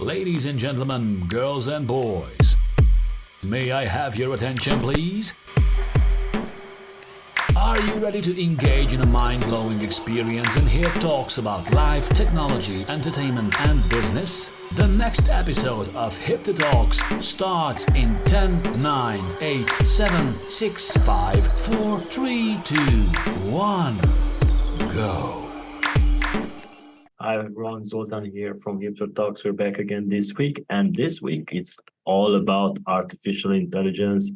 Ladies and gentlemen, girls and boys, may I have your attention, please? Are you ready to engage in a mind-blowing experience and hear talks about life, technology, entertainment, and business? The next episode of HIPTHER Talks starts in 10, 9, 8, 7, 6, 5, 4, 3, 2, 1, go. Hi everyone, Zoltan here from HIPTHER Talks. We're back again this week, and this week it's all about artificial intelligence.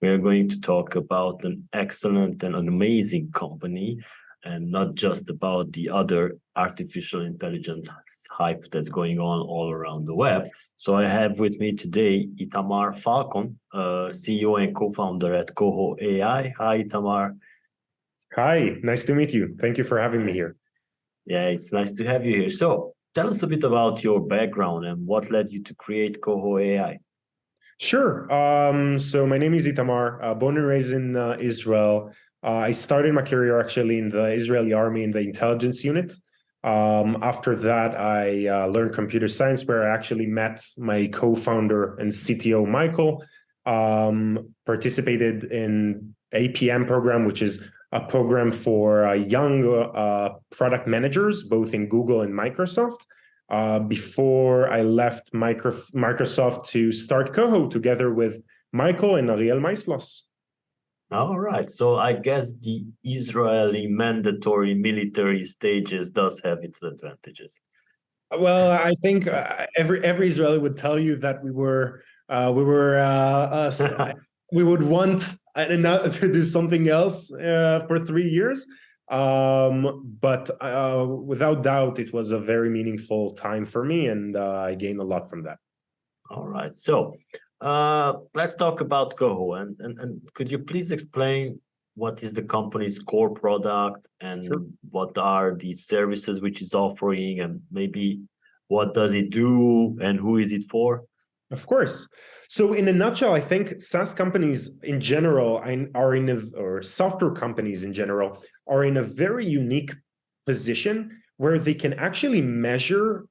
We're going to talk about an excellent and an amazing company, and not just about the other artificial intelligence hype that's going on all around the web. So I have with me today Itamar Falcon, CEO and co-founder at Coho AI. Hi, Itamar. Hi, nice to meet you. Thank you for having me here. Yeah, it's nice to have you here. So tell us a bit about your background and what led you to create Coho AI. Sure. So my name is Itamar, born and raised in Israel. I started my career actually in the Israeli army in the intelligence unit. After that, I learned computer science, where I actually met my co-founder and CTO, Michael. Participated in APM program, which is a program for young product managers, both in Google and Microsoft, before I left Microsoft to start Coho together with Michael and Ariel Maislos. All right. So I guess the Israeli mandatory military stages does have its advantages. Well, I think every Israeli would tell you that we would want to do something else for 3 years. But without doubt, it was a very meaningful time for me, and I gained a lot from that. All right. So let's talk about Coho. And could you please explain what is the company's core product and Sure. what are the services which it's offering, and maybe what does it do and who is it for? Of course. So in a nutshell, I think SaaS companies in general or software companies in general are in a very unique position where they can actually measure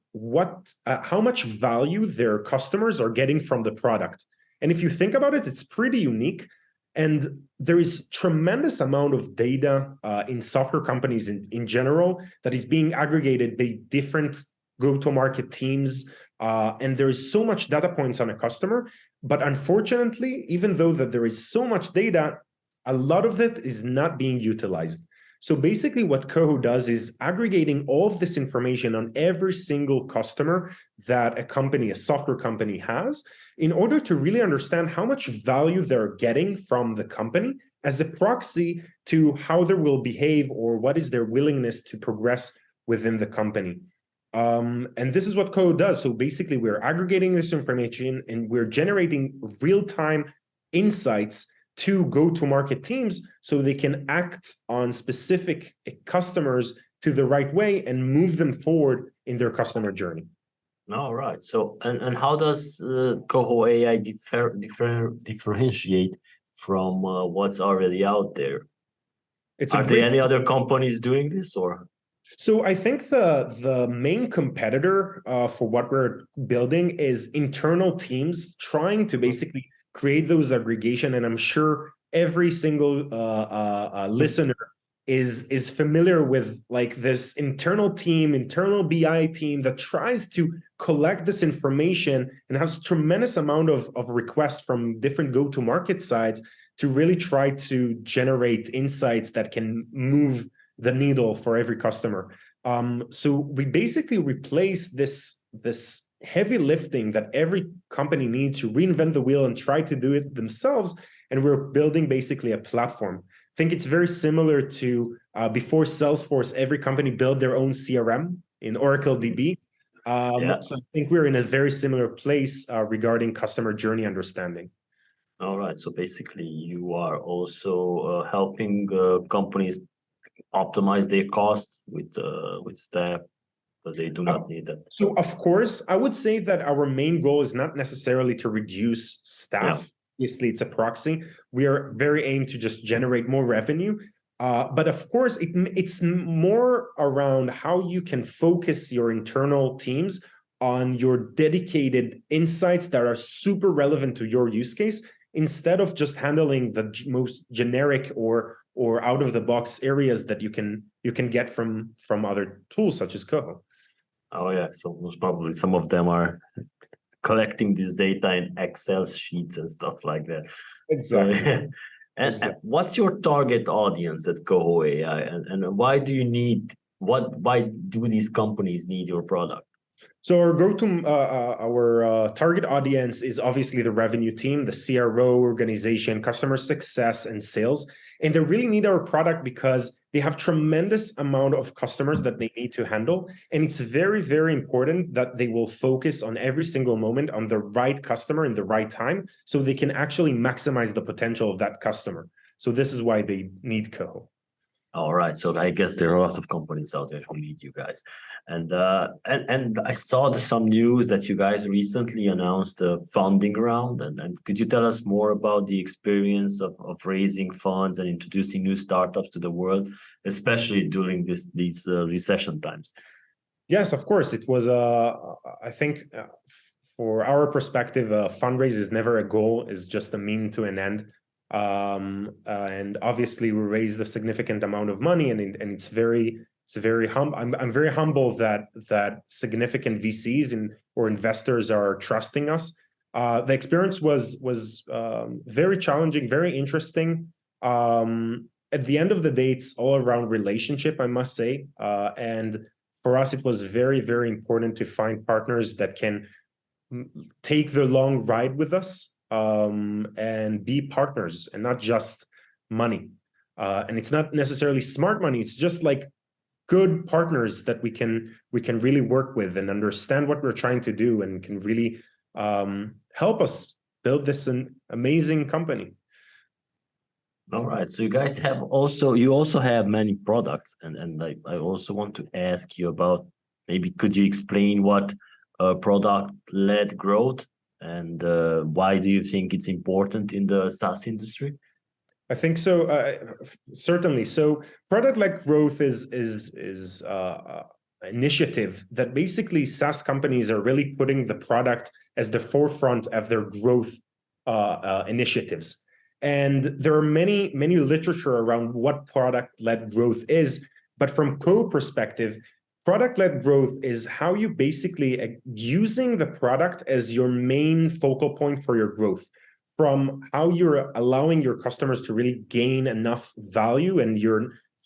how much value their customers are getting from the product. And if you think about it, it's pretty unique. And there is tremendous amount of data in software companies in general that is being aggregated by different go-to-market teams. And there is so much data points on a customer, but unfortunately, even though that there is so much data, a lot of it is not being utilized. So basically what Coho does is aggregating all of this information on every single customer that a software company has, in order to really understand how much value they're getting from the company as a proxy to how they will behave or what is their willingness to progress within the company. And this is what Coho does. So basically, we're aggregating this information and we're generating real-time insights to go-to-market teams so they can act on specific customers to the right way and move them forward in their customer journey. All right. So, and how does Coho AI differentiate from what's already out there? Are there any other companies doing this, or? So I think the main competitor for what we're building is internal teams trying to basically create those aggregation. And I'm sure every single listener is familiar with like this internal BI team that tries to collect this information and has tremendous amount of requests from different go-to-market sides to really try to generate insights that can move the needle for every customer. So we basically replace this heavy lifting that every company needs to reinvent the wheel and try to do it themselves. And we're building basically a platform. I think it's very similar to before Salesforce, every company built their own CRM in Oracle DB. So I think we're in a very similar place regarding customer journey understanding. All right. So basically, you are also helping companies optimize their costs with staff, because they do not need that. So of course, I would say that our main goal is not necessarily to reduce staff. Yeah. Obviously, it's a proxy. We are very aimed to just generate more revenue. But of course, it's more around how you can focus your internal teams on your dedicated insights that are super relevant to your use case, instead of just handling the most generic or out of the box areas that you can get from other tools such as Coho. Oh yeah, so most probably some of them are collecting this data in Excel sheets and stuff like that. Exactly. So, and what's your target audience at Coho AI, and why do you need why do these companies need your product? So our target audience is obviously the revenue team, the CRO organization, customer success, and sales. And they really need our product because they have tremendous amount of customers that they need to handle. And it's very, very important that they will focus on every single moment on the right customer in the right time, so they can actually maximize the potential of that customer. So this is why they need Coho. All right, so I guess there are a lot of companies out there who need you guys, and I saw some news that you guys recently announced a funding round, and could you tell us more about the experience of raising funds and introducing new startups to the world, especially during these recession times? Yes, of course. It was I think for our perspective, a fundraise is never a goal; it's just a mean to an end. And obviously we raised a significant amount of money, and it's very humble. I'm very humble that significant VCs or investors are trusting us. The experience was very challenging, very interesting. At the end of the day, it's all around relationship, I must say. And for us, it was very, very important to find partners that can take the long ride with us. And be partners and not just money. And it's not necessarily smart money. It's just like good partners that we can really work with and understand what we're trying to do, and can really help us build this an amazing company. All right. So you also have many products, and I also want to ask you about, maybe could you explain what product-led growth, and why do you think it's important in the SaaS industry? I think so. Certainly. So product-led growth is initiative that basically SaaS companies are really putting the product as the forefront of their growth initiatives. And there are many literature around what product-led growth is, but from Coho perspective, product-led growth is how you basically using the product as your main focal point for your growth, from how you're allowing your customers to really gain enough value and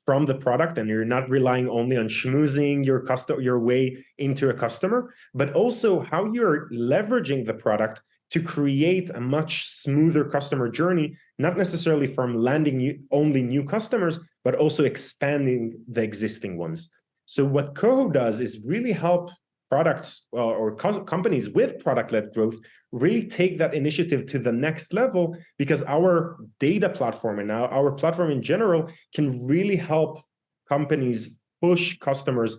from the product, and you're not relying only on schmoozing your way into a customer, but also how you're leveraging the product to create a much smoother customer journey, not necessarily from landing only new customers, but also expanding the existing ones. So what Coho does is really help products or companies with product-led growth really take that initiative to the next level, because our data platform and our platform in general can really help companies push customers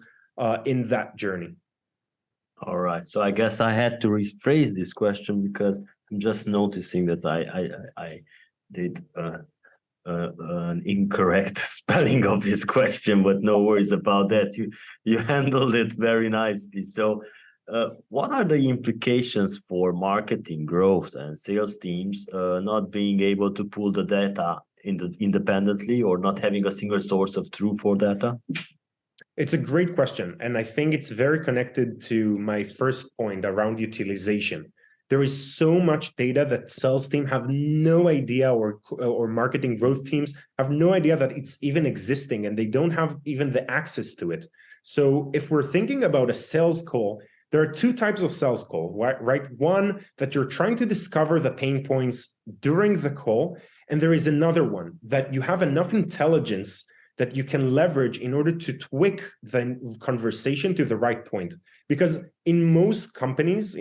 in that journey. All right. So I guess I had to rephrase this question, because I'm just noticing that I did an incorrect spelling of this question, but no worries about that. You handled it very nicely. So what are the implications for marketing growth and sales teams not being able to pull the data independently, or not having a single source of truth for data? It's a great question, and I think it's very connected to my first point around utilization. There is so much data that sales team have no idea, or marketing growth teams have no idea that it's even existing, and they don't have even the access to it. So if we're thinking about a sales call, there are two types of sales call, right? One, that you're trying to discover the pain points during the call, and there is another one that you have enough intelligence that you can leverage in order to tweak the conversation to the right point. Because in most companies,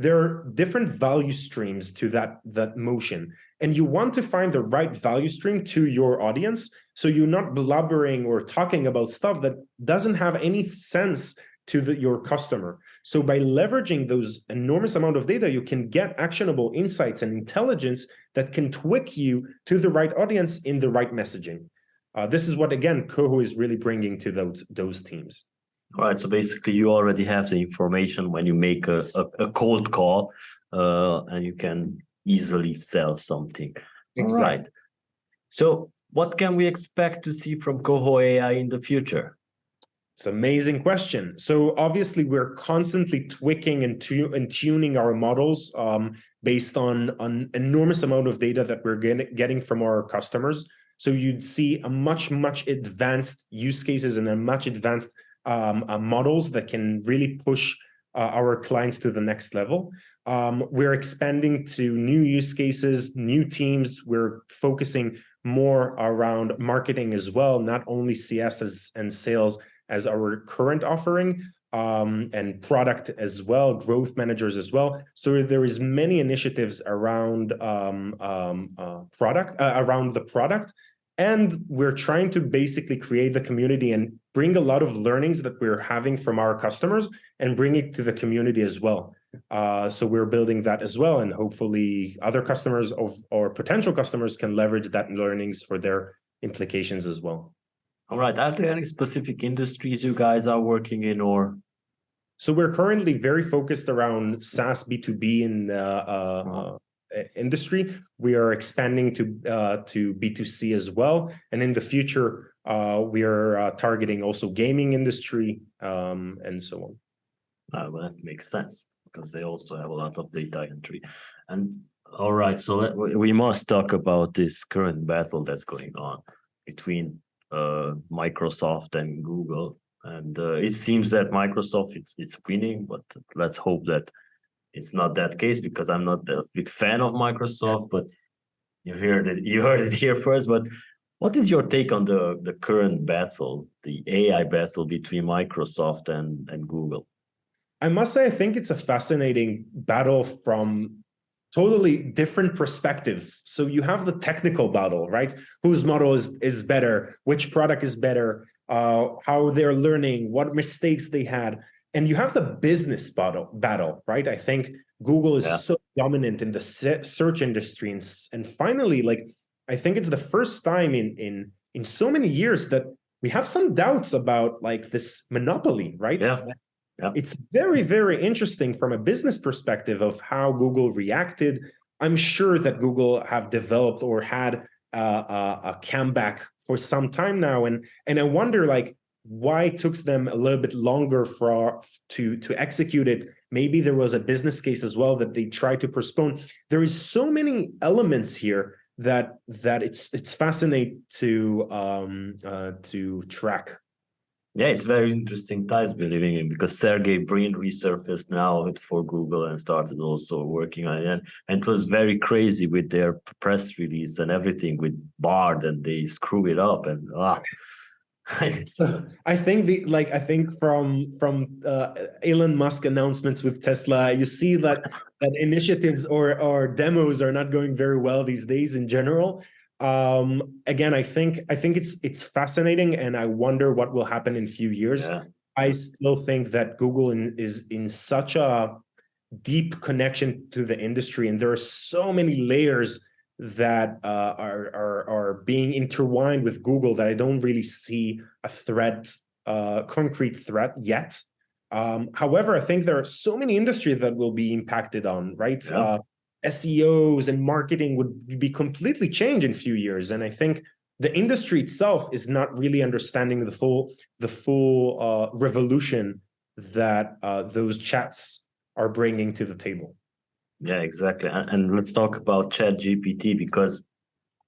there are different value streams to that motion. And you want to find the right value stream to your audience, so you're not blubbering or talking about stuff that doesn't have any sense to your customer. So by leveraging those enormous amount of data, you can get actionable insights and intelligence that can tweak you to the right audience in the right messaging. This is what, again, Coho is really bringing to those teams. All right, so basically you already have the information when you make a cold call, and you can easily sell something. All Exactly. right. So what can we expect to see from Coho AI in the future? It's an amazing question. So obviously we're constantly tweaking and tuning our models based on an enormous amount of data that we're getting from our customers. So you'd see a much advanced use cases and a much advanced models that can really push our clients to the next level. We're expanding to new use cases, new teams. We're focusing more around marketing as well, not only CS and sales as our current offering, and product as well, growth managers as well. So there is many initiatives around around the product, and we're trying to basically create the community and bring a lot of learnings that we're having from our customers and bring it to the community as well. So we're building that as well, and hopefully other customers or potential customers can leverage that learnings for their implications as well. All right. Are there any specific industries you guys are working in, or? So we're currently very focused around SaaS B2B in the industry. We are expanding to B2C as well, and in the future, we are targeting also gaming industry and so on. Well, that makes sense because they also have a lot of data entry. And all right, so we must talk about this current battle that's going on between Microsoft and Google, and it seems that Microsoft it's winning, but let's hope that it's not that case, because I'm not a big fan of Microsoft. But you heard it here first. But what is your take on the current battle, the AI battle between Microsoft and Google? I must say, I think it's a fascinating battle from totally different perspectives. So you have the technical battle, right? Whose model is better? Which product is better? How they're learning? What mistakes they had? And you have the business battle, right? I think Google is so dominant in the search industry, and finally, like, I think it's the first time in so many years that we have some doubts about like this monopoly, right? Yeah. It's very interesting from a business perspective of how Google reacted. I'm sure that Google have developed or had a comeback for some time now, and I wonder like why it took them a little bit longer to execute it. Maybe there was a business case as well that they tried to postpone. There is so many elements here that it's fascinating to track. Yeah, it's very interesting times we're living in, because Sergey Brin resurfaced now for Google and started also working on it. And it was very crazy with their press release and everything with Bard, and they screw it up and I think from Elon Musk announcements with Tesla, you see that initiatives or demos are not going very well these days in general. Again, I think it's fascinating, and I wonder what will happen in a few years. I still think that Google is in such a deep connection to the industry, and there are so many layers that are being intertwined with Google that I don't really see a threat, concrete threat yet. However, I think there are so many industries that will be impacted on, right? SEOs and marketing would be completely changed in a few years, and I think the industry itself is not really understanding the full revolution that those chats are bringing to the table. Yeah, exactly. And let's talk about ChatGPT, because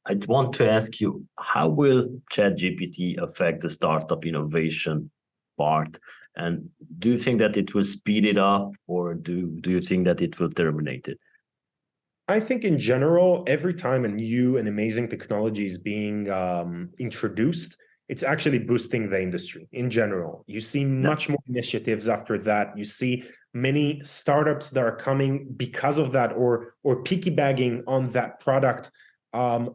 I want to ask you, how will ChatGPT affect the startup innovation part? And do you think that it will speed it up, or do you think that it will terminate it? I think in general, every time a new and amazing technology is being introduced, it's actually boosting the industry in general. You see much more initiatives after that. You see many startups that are coming because of that, or piggybacking on that product.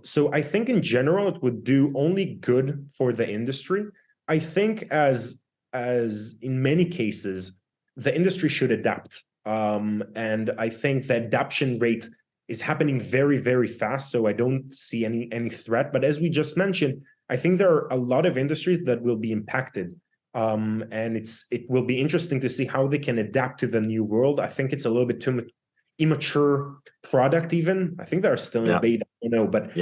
So I think in general, it would do only good for the industry. I think as in many cases, the industry should adapt. And I think the adoption rate is happening very fast. So I don't see any threat. But as we just mentioned, I think there are a lot of industries that will be impacted. And it will be interesting to see how they can adapt to the new world. I think it's a little bit too immature product even. I think they're still in a beta, I don't know, but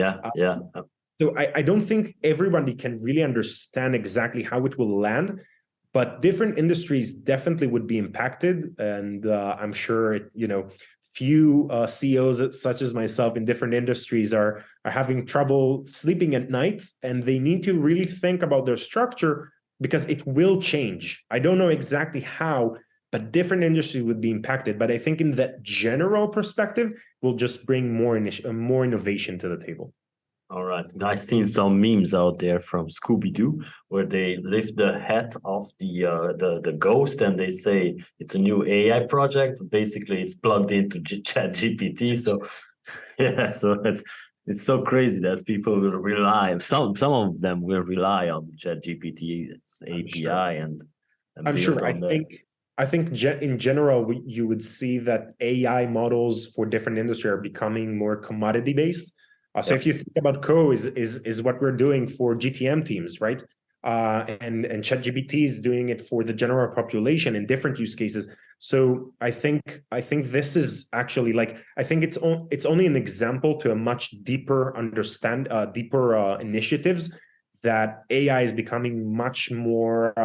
so I don't think everybody can really understand exactly how it will land, but different industries definitely would be impacted. And I'm sure, few CEOs such as myself in different industries are having trouble sleeping at night, and they need to really think about their structure because it will change. I don't know exactly how, but different industries would be impacted. But I think in that general perspective, will just bring more innovation to the table. All right. I've seen some memes out there from Scooby-Doo where they lift the hat of the ghost and they say it's a new AI project. Basically, it's plugged into ChatGPT. So yeah, so it's so crazy that people will rely. Some of them will rely on ChatGPT's API and I'm sure. I think in general, you would see that AI models for different industries are becoming more commodity based. So if you think about Coho is what we're doing for GTM teams, right? And ChatGPT is doing it for the general population in different use cases. So I think this is actually I think it's only an example to a much deeper initiatives that AI is becoming much more.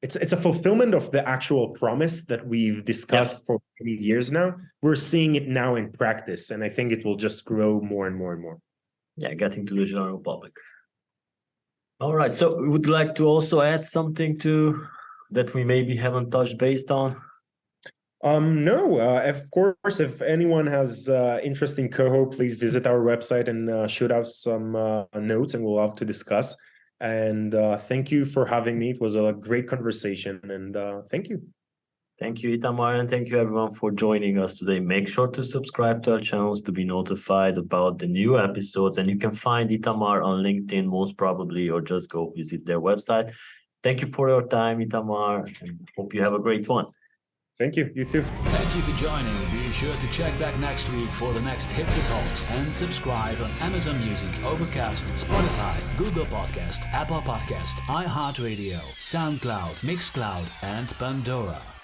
It's a fulfillment of the actual promise that we've discussed for many years now. We're seeing it now in practice, and I think it will just grow more and more and more. Yeah, getting to the general public. All right, so we would like to also add something to that we maybe haven't touched based on. No, of course, if anyone has interest in Coho, please visit our website and shoot out some notes, and we'll love to discuss. And thank you for having me. It was a great conversation, and thank you. Thank you, Itamar, and thank you everyone for joining us today. Make sure to subscribe to our channels to be notified about the new episodes, and you can find Itamar on LinkedIn most probably, or just go visit their website. Thank you for your time, Itamar, and hope you have a great one. Thank you. You too. Thank you for joining. Be sure to check back next week for the next HIPTHER Talks and subscribe on Amazon Music, Overcast, Spotify, Google Podcast, Apple Podcast, iHeartRadio, SoundCloud, Mixcloud, and Pandora.